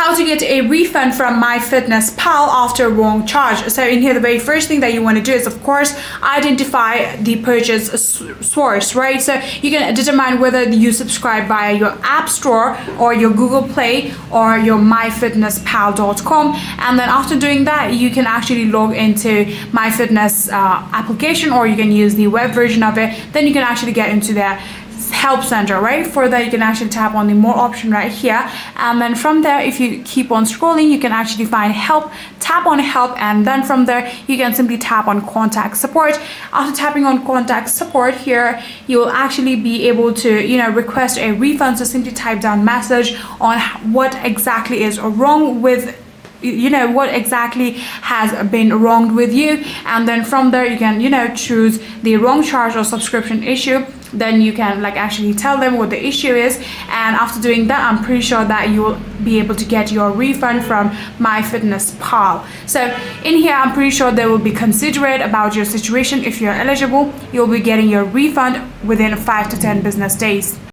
how to get a refund from MyFitnessPal after a wrong charge. So in here, the very first thing that you want to do is, of course, identify the purchase source, right? So you can determine whether you subscribe via your App Store or your Google Play or your MyFitnessPal.com. And then after doing that, you can actually log into MyFitness application, or you can use the web version of it. Then you can actually get into their help center, right? For that, you can actually tap on the more option right here, and then from there, if you keep on scrolling, you can actually find help. Tap on help, and then from there you can simply tap on contact support. After tapping on contact support here, you will actually be able to request a refund. So simply type down message on what exactly is wrong with what exactly has been wronged with you, and then from there you can choose the wrong charge or subscription issue. Then you can actually tell them what the issue is, and after doing that, I'm pretty sure that you will be able to get your refund from MyFitnessPal. So in here, I'm pretty sure they will be considerate about your situation. If you're eligible, you'll be getting your refund within 5 to 10 business days.